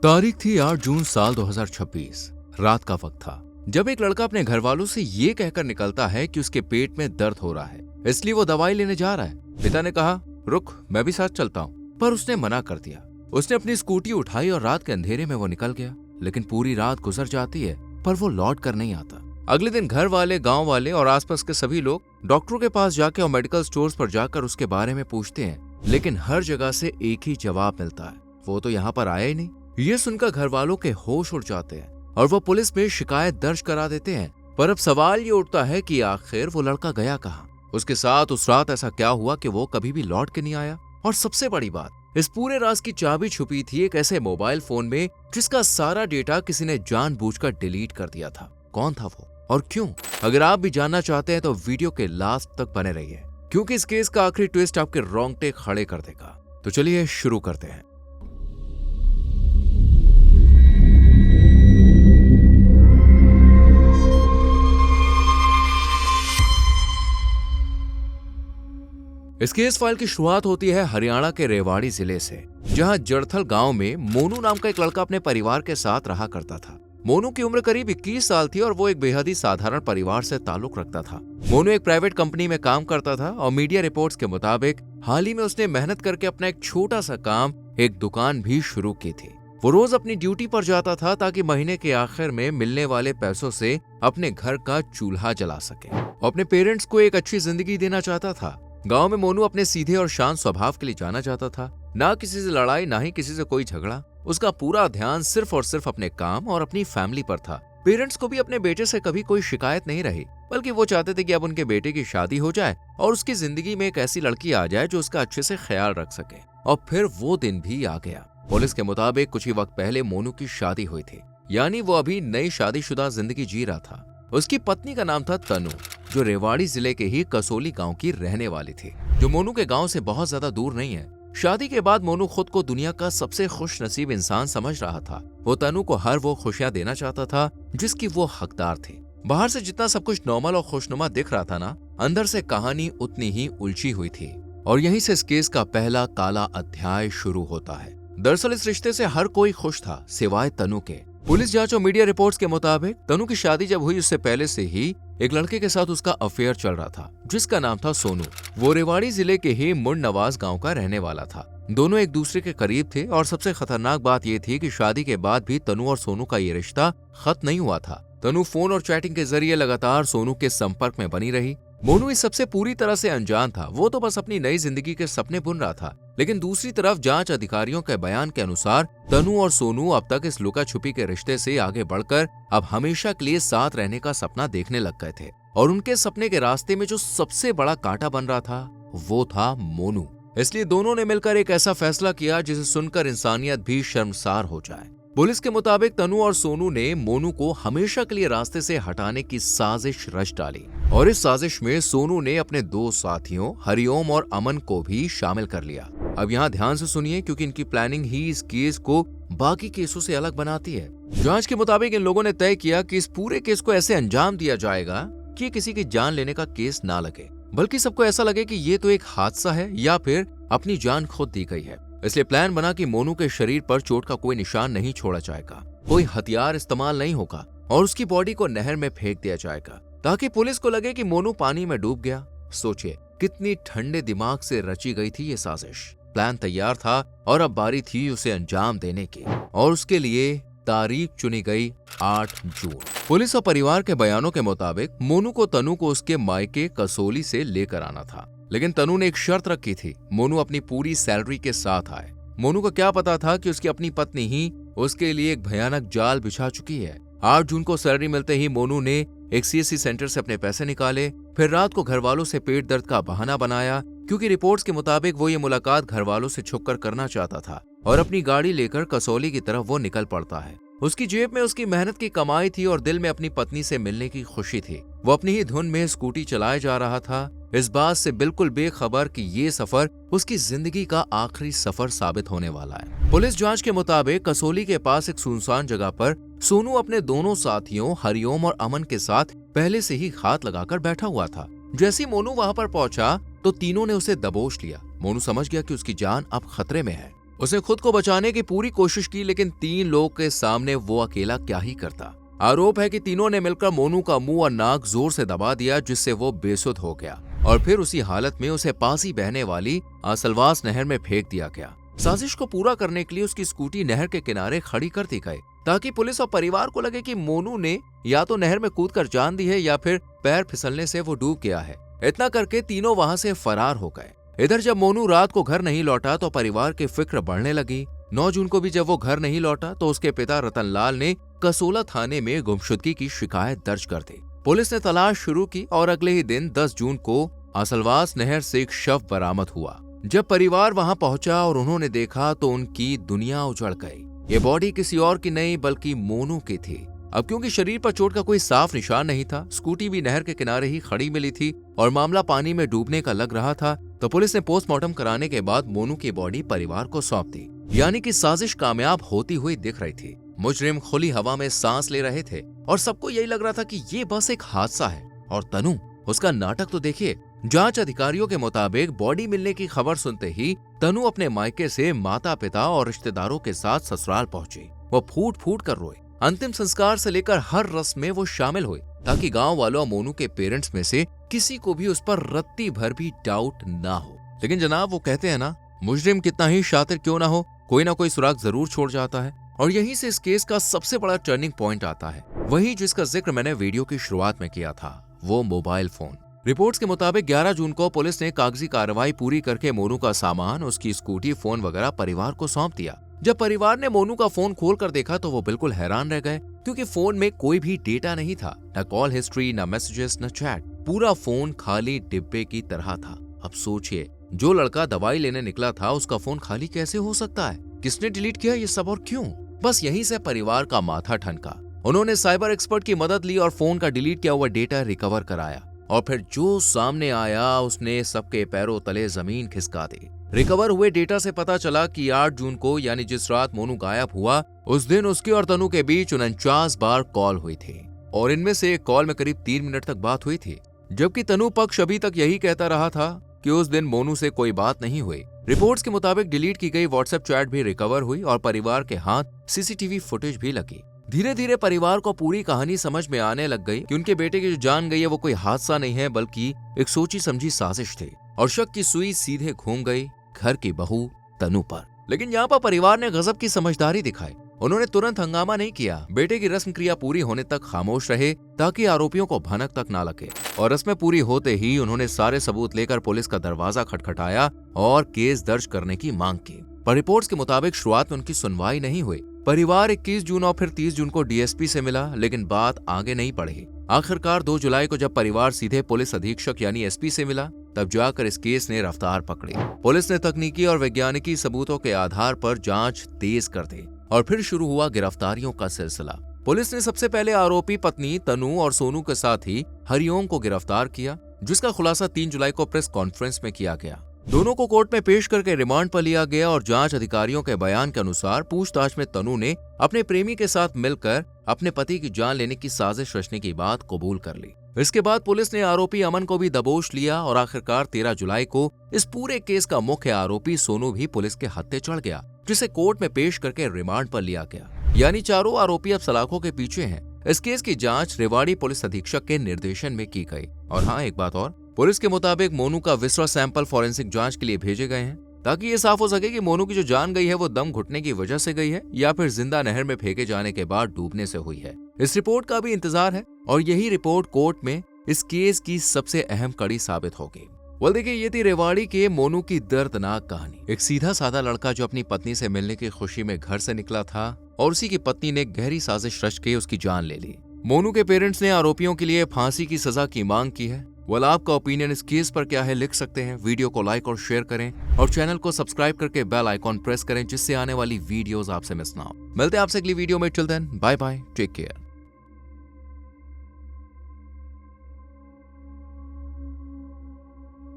तारीख थी 8 जून साल 2026। रात का वक्त था जब एक लड़का अपने घर वालों से ये कहकर निकलता है कि उसके पेट में दर्द हो रहा है, इसलिए वो दवाई लेने जा रहा है। पिता ने कहा, रुक, मैं भी साथ चलता हूँ, पर उसने मना कर दिया। उसने अपनी स्कूटी उठाई और रात के अंधेरे में वो निकल गया। लेकिन पूरी रात गुजर जाती है, पर वो लौट कर नहीं आता। अगले दिन घर वाले, गांव वाले और आसपास के सभी लोग डॉक्टरों के पास जाके और मेडिकल स्टोर्स पर जाकर उसके बारे में पूछते हैं, लेकिन हर जगह से एक ही जवाब मिलता है, वो तो यहाँ पर आया ही नहीं। ये सुनकर घर वालों के होश उड़ जाते हैं और वो पुलिस में शिकायत दर्ज करा देते हैं। पर अब सवाल ये उठता है कि आखिर वो लड़का गया कहाँ? उसके साथ उस रात ऐसा क्या हुआ कि वो कभी भी लौट के नहीं आया? और सबसे बड़ी बात, इस पूरे राज की चाबी छुपी थी एक ऐसे मोबाइल फोन में जिसका सारा डेटा किसी ने जानबूझकर डिलीट कर दिया था। कौन था वो और क्यों? अगर आप भी जानना चाहते हैं तो वीडियो के लास्ट तक बने रहिए, क्योंकि इस केस का आखिरी ट्विस्ट आपके रोंगटे खड़े कर देगा। तो चलिए शुरू करते हैं। इस केस फाइल की शुरुआत होती है हरियाणा के रेवाड़ी जिले से, जहां जड़थल गांव में मोनू नाम का एक लड़का अपने परिवार के साथ रहा करता था। मोनू की उम्र करीब 21 साल थी और वो एक बेहद ही साधारण परिवार से ताल्लुक रखता था। मोनू एक प्राइवेट कंपनी में काम करता था और मीडिया रिपोर्ट्स के मुताबिक हाल ही में उसने मेहनत करके अपना एक छोटा सा काम, एक दुकान भी शुरू की थी। वो रोज अपनी ड्यूटी पर जाता था ताकि महीने के आखिर में मिलने वाले पैसों से अपने घर का चूल्हा जला सके और अपने पेरेंट्स को एक अच्छी जिंदगी देना चाहता था। गांव में मोनू अपने सीधे और शांत स्वभाव के लिए जाना जाता था। ना किसी से लड़ाई, ना ही किसी से कोई झगड़ा। उसका पूरा ध्यान सिर्फ और सिर्फ अपने काम और अपनी फैमिली पर था। पेरेंट्स को भी अपने बेटे से कभी कोई शिकायत नहीं रही, बल्कि वो चाहते थे कि अब उनके बेटे की शादी हो जाए और उसकी जिंदगी में एक ऐसी लड़की आ जाए जो उसका अच्छे से ख्याल रख सके। और फिर वो दिन भी आ गया। पुलिस के मुताबिक कुछ ही वक्त पहले मोनू की शादी हुई थी, यानी वो अभी नई शादीशुदा जिंदगी जी रहा था। उसकी पत्नी का नाम था तनु, जो रेवाड़ी जिले के ही कसोली गांव की रहने वाली थी, जो मोनू के गांव से बहुत ज्यादा दूर नहीं है। शादी के बाद मोनू खुद को दुनिया का सबसे खुश नसीब इंसान समझ रहा था। वो तनु को हर वो खुशियां देना चाहता था जिसकी वो हकदार थी। बाहर से जितना सब कुछ नॉर्मल और खुशनुमा दिख रहा था ना, अंदर से कहानी उतनी ही उलझी हुई थी। और यहीं से इस केस का पहला काला अध्याय शुरू होता है। दरअसल इस रिश्ते से हर कोई खुश था सिवाय तनु के। पुलिस जांच और मीडिया रिपोर्ट्स के मुताबिक तनु की शादी जब हुई उससे पहले से ही एक लड़के के साथ उसका अफेयर चल रहा था, जिसका नाम था सोनू। वो रेवाड़ी जिले के ही मुंड नवाज गांव का रहने वाला था। दोनों एक दूसरे के करीब थे और सबसे खतरनाक बात यह थी कि शादी के बाद भी तनु और सोनू का ये रिश्ता खत्म नहीं हुआ था। तनु फोन और चैटिंग के जरिए लगातार सोनू के संपर्क में बनी रही। मोनू इस सबसे पूरी तरह से अनजान था। वो तो बस अपनी नई जिंदगी के सपने बुन रहा था। लेकिन दूसरी तरफ जांच अधिकारियों के बयान के अनुसार तनु और सोनू अब तक इस लुका छुपी के रिश्ते से आगे बढ़कर अब हमेशा के लिए साथ रहने का सपना देखने लग गए थे। और उनके सपने के रास्ते में जो सबसे बड़ा कांटा बन रहा था वो था मोनू। इसलिए दोनों ने मिलकर एक ऐसा फैसला किया जिसे सुनकर इंसानियत भी शर्मसार हो जाए। पुलिस के मुताबिक तनु और सोनू ने मोनू को हमेशा के लिए रास्ते से हटाने की साजिश रच डाली। और इस साजिश में सोनू ने अपने दो साथियों हरिओम और अमन को भी शामिल कर लिया। अब यहाँ ध्यान से सुनिए, क्योंकि इनकी प्लानिंग ही इस केस को बाकी केसों से अलग बनाती है। जांच के मुताबिक इन लोगों ने तय किया कि इस पूरे केस को ऐसे अंजाम दिया जाएगा कि ये किसी की जान लेने का केस ना लगे, बल्कि सबको ऐसा लगे कि ये तो एक हादसा है या फिर अपनी जान खुद दी गई है। इसलिए प्लान बना कि मोनू के शरीर पर चोट का कोई निशान नहीं छोड़ा जाएगा, कोई हथियार इस्तेमाल नहीं होगा और उसकी बॉडी को नहर में फेंक दिया जाएगा ताकि पुलिस को लगे कि मोनू पानी में डूब गया। सोचिए कितनी ठंडे दिमाग से रची गई थी ये साजिश। प्लान तैयार था और अब बारी थी उसे अंजाम देने की। और उसके लिए तारीख चुनी गई 8 जून। पुलिस और परिवार के बयानों के मुताबिक मोनू को तनु को उसके मायके कसोली से लेकर आना था, लेकिन तनु ने एक शर्त रखी थी, मोनू अपनी पूरी सैलरी के साथ आए। मोनू को क्या पता था कि उसकी अपनी पत्नी ही उसके लिए एक भयानक जाल बिछा चुकी है। 8 जून को सैलरी मिलते ही मोनू ने एक सीएससी सेंटर से अपने पैसे निकाले। फिर रात को घर वालों से पेट दर्द का बहाना बनाया, क्योंकि रिपोर्ट्स के मुताबिक वो ये मुलाकात घर वालों से छुपकर करना चाहता था। और अपनी गाड़ी लेकर कसौली की तरफ वो निकल पड़ता है। उसकी जेब में उसकी मेहनत की कमाई थी और दिल में अपनी पत्नी से मिलने की खुशी थी। वो अपनी ही धुन में स्कूटी चलाए जा रहा था, इस बात से बिल्कुल बेखबर कि ये सफर उसकी जिंदगी का आखिरी सफर साबित होने वाला है। पुलिस जांच के मुताबिक कसौली के पास एक सुनसान जगह पर सोनू अपने दोनों साथियों हरिओम और अमन के साथ पहले से ही हाथ लगाकर बैठा हुआ था। जैसे ही मोनू वहां पर पहुंचा तो तीनों ने उसे दबोच लिया। मोनू समझ गया कि उसकी जान अब खतरे में है। उसने खुद को बचाने की पूरी कोशिश की, लेकिन 3 लोग के सामने वो अकेला क्या ही करता। आरोप है कि तीनों ने मिलकर मोनू का मुंह और नाक जोर से दबा दिया, जिससे वो बेसुध हो गया और फिर उसी हालत में उसे पास ही बहने वाली आसलवास नहर में फेंक दिया गया। साजिश को पूरा करने के लिए उसकी स्कूटी नहर के किनारे खड़ी कर दी गई, ताकि पुलिस और परिवार को लगे कि मोनू ने या तो नहर में कूदकर जान दी है या फिर पैर फिसलने से वो डूब गया है। इतना करके तीनों वहां से फरार हो गए। इधर जब मोनू रात को घर नहीं लौटा तो परिवार की फिक्र बढ़ने लगी। 9 जून को भी जब वो घर नहीं लौटा तो उसके पिता रतनलाल ने कसोला थाने में गुमशुदगी की शिकायत दर्ज कर दी। पुलिस ने तलाश शुरू की और अगले ही दिन 10 जून को आसलवास नहर से एक शव बरामद हुआ। जब परिवार वहां पहुंचा और उन्होंने देखा तो उनकी दुनिया उजड़ गई। ये बॉडी किसी और की नहीं बल्कि मोनू की थी। अब क्योंकि शरीर पर चोट का कोई साफ निशान नहीं था, स्कूटी भी नहर के किनारे ही खड़ी मिली थी और मामला पानी में डूबने का लग रहा था, तो पुलिस ने पोस्टमार्टम कराने के बाद मोनू की बॉडी परिवार को सौंप दी। यानी कि साजिश कामयाब होती हुई दिख रही थी। मुजरिम खुली हवा में सांस ले रहे थे और सबको यही लग रहा था कि ये बस एक हादसा है। और तनु, उसका नाटक तो देखिए। जांच अधिकारियों के मुताबिक बॉडी मिलने की खबर सुनते ही तनु अपने मायके से माता पिता और रिश्तेदारों के साथ ससुराल पहुंची। वो फूट फूट कर रोई। अंतिम संस्कार से लेकर हर रस्म में वो शामिल हुई, ताकि गांव वालों और मोनू के पेरेंट्स में से किसी को भी उस पर रत्ती भर भी डाउट ना हो। लेकिन जनाब, वो कहते हैं ना, मुजरिम कितना ही शातिर क्यों ना हो, कोई ना कोई सुराग जरूर छोड़ जाता है। और यहीं से इस केस का सबसे बड़ा टर्निंग पॉइंट आता है, वही जिसका जिक्र मैंने वीडियो की शुरुआत में किया था, वो मोबाइल फोन। रिपोर्ट्स के मुताबिक 11 जून को पुलिस ने कागजी कार्रवाई पूरी करके मोनू का सामान, उसकी स्कूटी, फोन वगैरह परिवार को सौंप दिया। जब परिवार ने मोनू का फोन खोलकर देखा तो वो बिल्कुल हैरान रह गए, क्योंकि फोन में कोई भी डेटा नहीं था, न कॉल हिस्ट्री, न मैसेजेस, न चैट। पूरा फोन खाली डिब्बे की तरह था। अब सोचिए, जो लड़का दवाई लेने निकला था उसका फोन खाली कैसे हो सकता है? किसने डिलीट किया ये सब और क्यों? बस यहीं से परिवार का माथा ठनका। उन्होंने साइबर एक्सपर्ट की मदद ली और फोन का डिलीट किया हुआ डेटा रिकवर कराया। और फिर जो सामने आया उसने सबके पैरों तले जमीन खिसका दी। रिकवर हुए डेटा से पता चला कि 8 जून को, यानी जिस रात मोनू गायब हुआ, उस दिन उसके और तनु के बीच 49 बार कॉल हुई थी और इनमें से एक कॉल में करीब 3 मिनट तक बात हुई थी, जबकि तनु पक्ष अभी तक यही कहता रहा था कि उस दिन मोनू से कोई बात नहीं हुई। रिपोर्ट्स के मुताबिक डिलीट की गई व्हाट्सएप चैट भी रिकवर हुई और परिवार के हाथ सीसीटीवी फुटेज भी लगी। धीरे धीरे परिवार को पूरी कहानी समझ में आने लग गई कि उनके बेटे की जो जान गई है वो कोई हादसा नहीं है, बल्कि एक सोची समझी साजिश थी। और शक की सुई सीधे घूम गई घर की बहू तनु पर। लेकिन यहाँ पर परिवार ने गजब की समझदारी दिखाई। उन्होंने तुरंत हंगामा नहीं किया। बेटे की रस्म क्रिया पूरी होने तक खामोश रहे, ताकि आरोपियों को भनक तक ना लगे। और रस्में पूरी होते ही उन्होंने सारे सबूत लेकर पुलिस का दरवाजा खटखटाया और केस दर्ज करने की मांग की। पर रिपोर्ट्स के मुताबिक शुरुआत में उनकी सुनवाई नहीं हुई। परिवार 21 जून और फिर 30 जून को डीएसपी से मिला, लेकिन बात आगे नहीं बढ़ी। आखिरकार 2 जुलाई को जब परिवार सीधे पुलिस अधीक्षक यानी एसपी से मिला, तब जाकर इस केस ने रफ्तार पकड़ी। पुलिस ने तकनीकी और वैज्ञानिकी सबूतों के आधार पर जांच तेज कर दी और फिर शुरू हुआ गिरफ्तारियों का सिलसिला। पुलिस ने सबसे पहले आरोपी पत्नी तनु और सोनू के साथ ही हरिओम को गिरफ्तार किया, जिसका खुलासा 3 जुलाई को प्रेस कॉन्फ्रेंस में किया गया। दोनों को कोर्ट में पेश करके रिमांड पर लिया गया और जांच अधिकारियों के बयान के अनुसार पूछताछ में तनु ने अपने प्रेमी के साथ मिलकर अपने पति की जान लेने की साजिश रचने की बात कबूल कर ली। इसके बाद पुलिस ने आरोपी अमन को भी दबोच लिया और आखिरकार 13 जुलाई को इस पूरे केस का मुख्य आरोपी सोनू भी पुलिस के हत्थे चढ़ गया, जिसे कोर्ट में पेश करके रिमांड पर लिया गया। यानी चारों आरोपी अब सलाखों के पीछे हैं। इस केस की जांच रेवाड़ी पुलिस अधीक्षक के निर्देशन में की गई। और हाँ, एक बात और, पुलिस के मुताबिक मोनू का विसरा सैंपल फॉरेंसिक जांच के लिए भेजे गए हैं, ताकि ये साफ हो सके कि मोनू की जो जान गई है वो दम घुटने की वजह से गई है या फिर जिंदा नहर में फेंके जाने के बाद डूबने से हुई है। इस रिपोर्ट का भी इंतजार है और यही रिपोर्ट कोर्ट में इस केस की सबसे अहम कड़ी साबित होगी। well, देखिए, ये थी रेवाड़ी के मोनू की दर्दनाक कहानी। एक सीधा साधा लड़का जो अपनी पत्नी से मिलने की खुशी में घर से निकला था और उसी की पत्नी ने गहरी साजिश रच के उसकी जान ले ली। मोनू के पेरेंट्स ने आरोपियों के लिए फांसी की सजा की मांग की है। आपका ओपिनियन इस केस पर क्या है, लिख सकते हैं। वीडियो को लाइक और शेयर करें और चैनल को सब्सक्राइब करके बेल आइकॉन प्रेस करें, जिससे आने वाली वीडियोस आपसे मिस ना हो। मिलते हैं आपसे अगली वीडियो में। Till then, bye bye, take care.